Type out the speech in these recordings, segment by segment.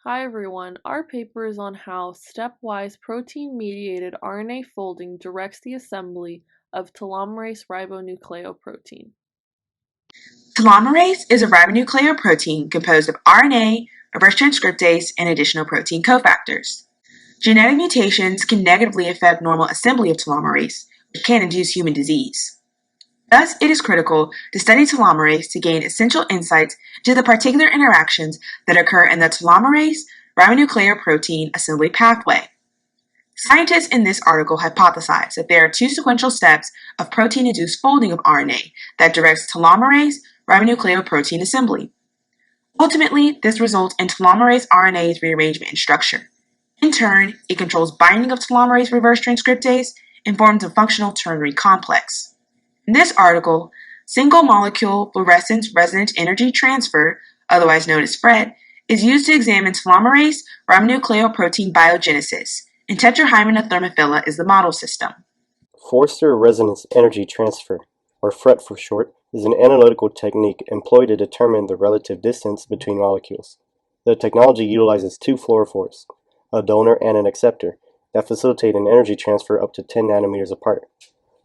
Hi everyone, our paper is on how stepwise protein-mediated RNA folding directs the assembly of telomerase ribonucleoprotein. Telomerase is a ribonucleoprotein composed of RNA, reverse transcriptase, and additional protein cofactors. Genetic mutations can negatively affect normal assembly of telomerase, which can induce human disease. Thus, it is critical to study telomerase to gain essential insights into the particular interactions that occur in the telomerase ribonucleoprotein assembly pathway. Scientists in this article hypothesize that there are two sequential steps of protein-induced folding of RNA that directs telomerase ribonucleoprotein assembly. Ultimately, this results in telomerase RNA's rearrangement and structure. In turn, it controls binding of telomerase reverse transcriptase and forms a functional ternary complex. In this article, single molecule fluorescence resonance energy transfer, otherwise known as FRET, is used to examine telomerase ribonucleoprotein biogenesis, and tetrahymena is the model system. Forster resonance energy transfer, or FRET for short, is an analytical technique employed to determine the relative distance between molecules. The technology utilizes two fluorophores, a donor and an acceptor, that facilitate an energy transfer up to 10 nanometers apart.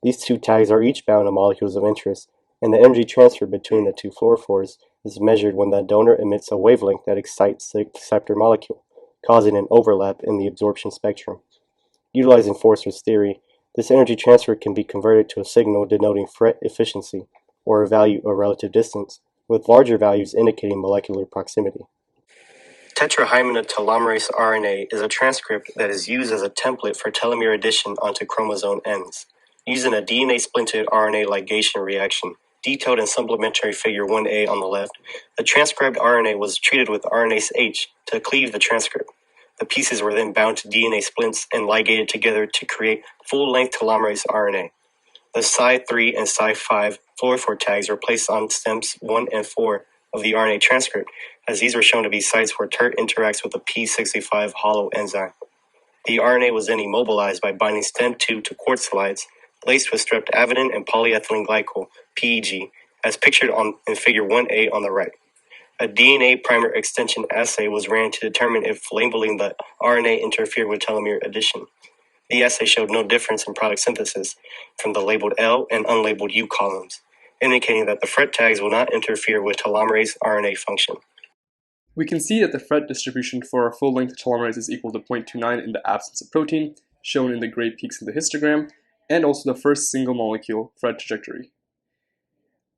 These two tags are each bound to molecules of interest, and the energy transfer between the two fluorophores is measured when the donor emits a wavelength that excites the acceptor molecule, causing an overlap in the absorption spectrum. Utilizing Forster's theory, this energy transfer can be converted to a signal denoting FRET efficiency, or a value of relative distance, with larger values indicating molecular proximity. Tetrahymena telomerase RNA is a transcript that is used as a template for telomere addition onto chromosome ends. Using a DNA-splinted RNA ligation reaction, detailed in supplementary figure 1a on the left, the transcribed RNA was treated with RNase H to cleave the transcript. The pieces were then bound to DNA splints and ligated together to create full-length telomerase RNA. The Cy3 and Cy5 fluorophore tags were placed on stems 1 and 4 of the RNA transcript, as these were shown to be sites where TERT interacts with the P65 hollow enzyme. The RNA was then immobilized by binding stem 2 to quartz slides, laced with streptavidin and polyethylene glycol, PEG, as pictured in figure 1a on the right. A DNA primer extension assay was ran to determine if labeling the RNA interfered with telomere addition. The assay showed no difference in product synthesis from the labeled L and unlabeled U columns, indicating that the FRET tags will not interfere with telomerase RNA function. We can see that the FRET distribution for a full-length telomerase is equal to 0.29 in the absence of protein, shown in the gray peaks in the histogram, and also the first single molecule FRET trajectory.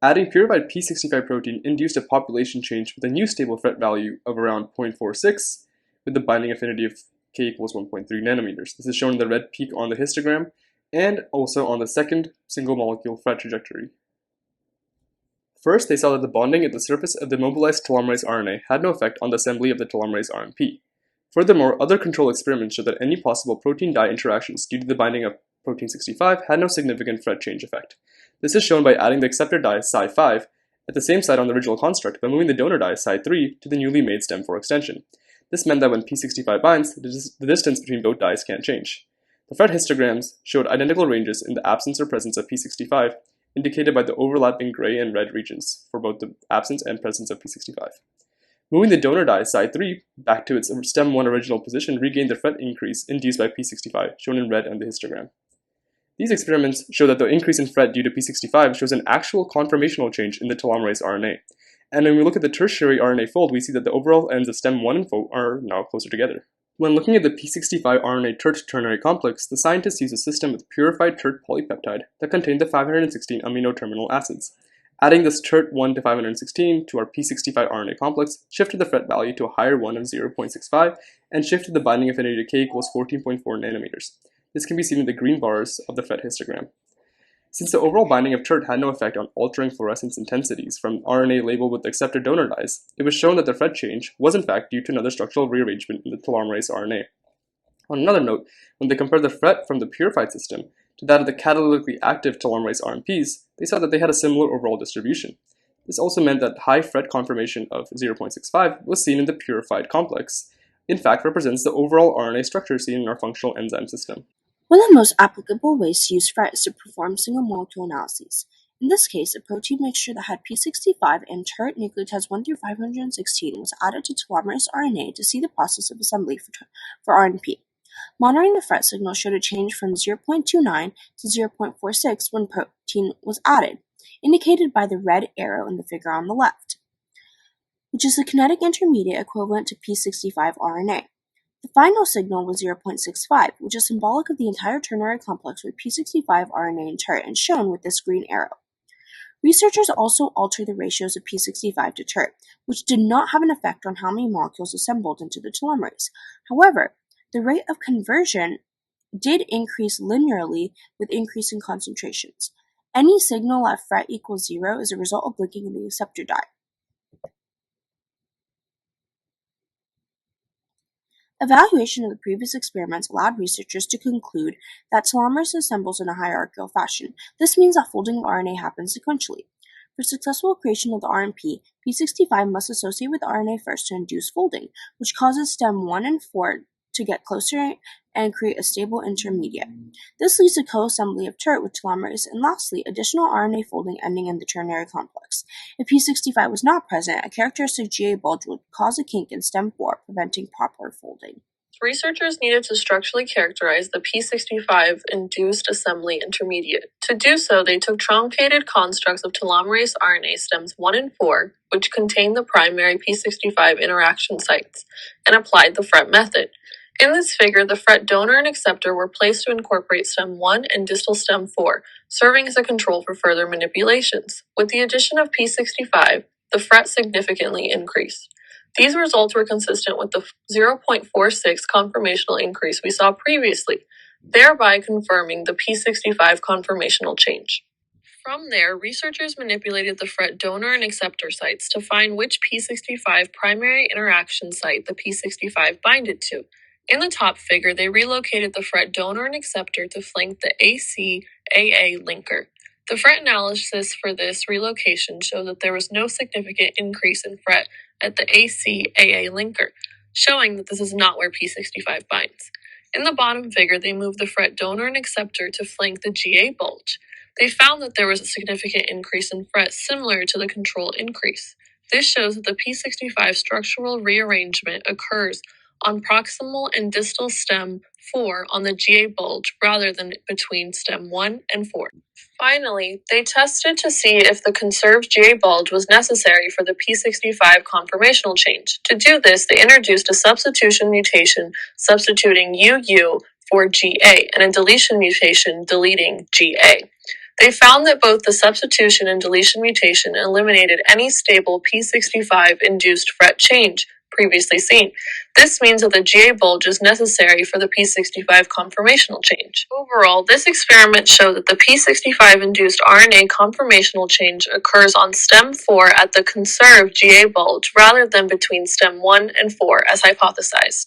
Adding purified P65 protein induced a population change with a new stable FRET value of around 0.46, with the binding affinity of K equals 1.3 nanometers. This is shown in the red peak on the histogram, and also on the second single molecule FRET trajectory. First, they saw that the bonding at the surface of the mobilized telomerase RNA had no effect on the assembly of the telomerase RNP. Furthermore, other control experiments showed that any possible protein-dye interactions due to the binding of protein 65 had no significant FRET change effect. This is shown by adding the acceptor dye Cy5 at the same site on the original construct by moving the donor dye Cy3 to the newly made stem 4 extension. This meant that when P65 binds, the distance between both dyes can't change. The FRET histograms showed identical ranges in the absence or presence of P65, indicated by the overlapping gray and red regions for both the absence and presence of P65. Moving the donor dye Cy3 back to its stem 1 original position regained the FRET increase induced by P65, shown in red on the histogram. These experiments show that the increase in FRET due to P65 shows an actual conformational change in the telomerase RNA. And when we look at the tertiary RNA fold, we see that the overall ends of stem 1 and 4 are now closer together. When looking at the P65 RNA TERT ternary complex, the scientists used a system with purified TERT polypeptide that contained the 516 amino terminal acids. Adding this TERT1 to 516 to our P65 RNA complex shifted the FRET value to a higher one of 0.65 and shifted the binding affinity to K equals 14.4 nanometers. This can be seen in the green bars of the FRET histogram. Since the overall binding of TERT had no effect on altering fluorescence intensities from RNA labeled with acceptor donor dyes, it was shown that the FRET change was in fact due to another structural rearrangement in the telomerase RNA. On another note, when they compared the FRET from the purified system to that of the catalytically active telomerase RNPs, they saw that they had a similar overall distribution. This also meant that high FRET conformation of 0.65 was seen in the purified complex. In fact, represents the overall RNA structure seen in our functional enzyme system. One of the most applicable ways to use FRET is to perform single molecule analyses. In this case, a protein mixture that had P65 and turret nucleotides 1 through 516 was added to telomerase RNA to see the process of assembly for RNP. Monitoring the FRET signal showed a change from 0.29 to 0.46 when protein was added, indicated by the red arrow in the figure on the left, which is the kinetic intermediate equivalent to P65 RNA. The final signal was 0.65, which is symbolic of the entire ternary complex with P65 RNA and turret and shown with this green arrow. Researchers also altered the ratios of P65 to turret, which did not have an effect on how many molecules assembled into the telomerase. However, the rate of conversion did increase linearly with increasing concentrations. Any signal at FRET equals 0 is a result of blinking in the acceptor dye. Evaluation of the previous experiments allowed researchers to conclude that telomerase assembles in a hierarchical fashion. This means that folding of RNA happens sequentially. For successful creation of the RNP, P65 must associate with RNA first to induce folding, which causes stem 1 and 4 to get closer and create a stable intermediate. This leads to co-assembly of turret with telomerase, and lastly, additional RNA folding ending in the ternary complex. If P65 was not present, a characteristic GA bulge would cause a kink in stem 4, preventing proper folding. Researchers needed to structurally characterize the P65-induced assembly intermediate. To do so, they took truncated constructs of telomerase RNA stems 1 and 4, which contain the primary P65 interaction sites, and applied the FRET method. In this figure, the FRET donor and acceptor were placed to incorporate stem 1 and distal stem 4, serving as a control for further manipulations. With the addition of P65, the FRET significantly increased. These results were consistent with the 0.46 conformational increase we saw previously, thereby confirming the P65 conformational change. From there, researchers manipulated the FRET donor and acceptor sites to find which P65 primary interaction site the P65 binded to. In the top figure, they relocated the FRET donor and acceptor to flank the AC-AA linker. The FRET analysis for this relocation showed that there was no significant increase in FRET at the AC-AA linker, showing that this is not where P65 binds. In the bottom figure, they moved the FRET donor and acceptor to flank the GA bulge. They found that there was a significant increase in FRET similar to the control increase. This shows that the P65 structural rearrangement occurs on proximal and distal stem 4 on the GA bulge rather than between stem 1 and 4. Finally, they tested to see if the conserved GA bulge was necessary for the P65 conformational change. To do this, they introduced a substitution mutation substituting UU for GA and a deletion mutation deleting GA. They found that both the substitution and deletion mutation eliminated any stable P65-induced FRET change previously seen. This means that the GA bulge is necessary for the P65 conformational change. Overall, this experiment showed that the P65-induced RNA conformational change occurs on stem 4 at the conserved GA bulge rather than between stem 1 and 4 as hypothesized.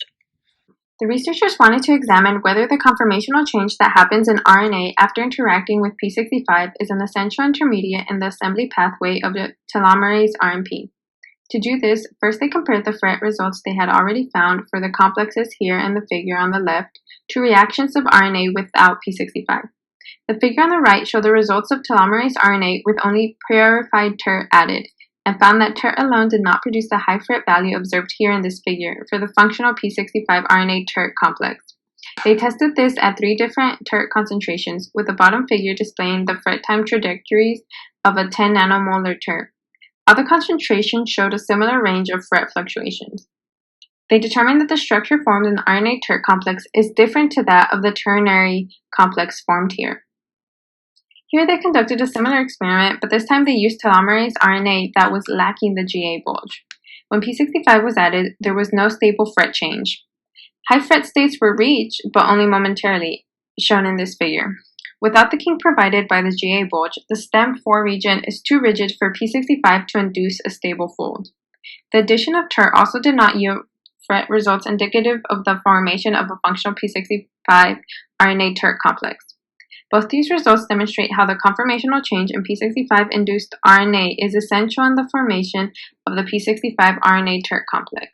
The researchers wanted to examine whether the conformational change that happens in RNA after interacting with P65 is an essential intermediate in the assembly pathway of the telomerase RNP. To do this, first they compared the FRET results they had already found for the complexes here in the figure on the left to reactions of RNA without P65. The figure on the right showed the results of telomerase RNA with only purified TERT added, and found that TERT alone did not produce the high FRET value observed here in this figure for the functional P65 RNA TERT complex. They tested this at 3 different TERT concentrations, with the bottom figure displaying the FRET time trajectories of a 10 nanomolar TERT. Other concentrations showed a similar range of FRET fluctuations. They determined that the structure formed in the RNA TERT complex is different to that of the ternary complex formed here. Here they conducted a similar experiment, but this time they used telomerase RNA that was lacking the GA bulge. When P65 was added, there was no stable FRET change. High FRET states were reached, but only momentarily, shown in this figure. Without the kink provided by the GA bulge, the stem 4 region is too rigid for P65 to induce a stable fold. The addition of TERT also did not yield FRET results indicative of the formation of a functional P65 RNA TERT complex. Both these results demonstrate how the conformational change in P65-induced RNA is essential in the formation of the P65 RNA TERT complex.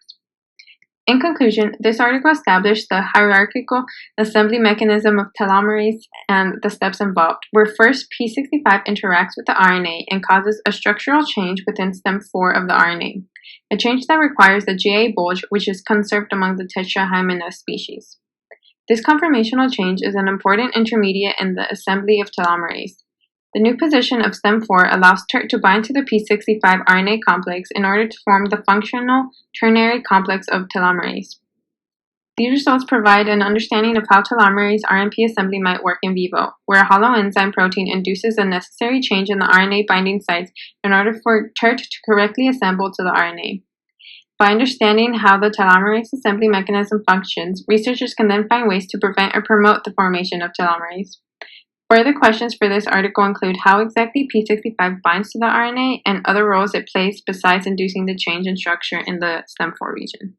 In conclusion, this article established the hierarchical assembly mechanism of telomerase and the steps involved, where first P65 interacts with the RNA and causes a structural change within stem 4 of the RNA, a change that requires the GA bulge, which is conserved among the Tetrahymenae species. This conformational change is an important intermediate in the assembly of telomerase. The new position of stem 4 allows TERT to bind to the P65 RNA complex in order to form the functional ternary complex of telomerase. These results provide an understanding of how telomerase RNP assembly might work in vivo, where a holoenzyme protein induces a necessary change in the RNA binding sites in order for TERT to correctly assemble to the RNA. By understanding how the telomerase assembly mechanism functions, researchers can then find ways to prevent or promote the formation of telomerase. Further questions for this article include how exactly P65 binds to the RNA and other roles it plays besides inducing the change in structure in the stem 4 region.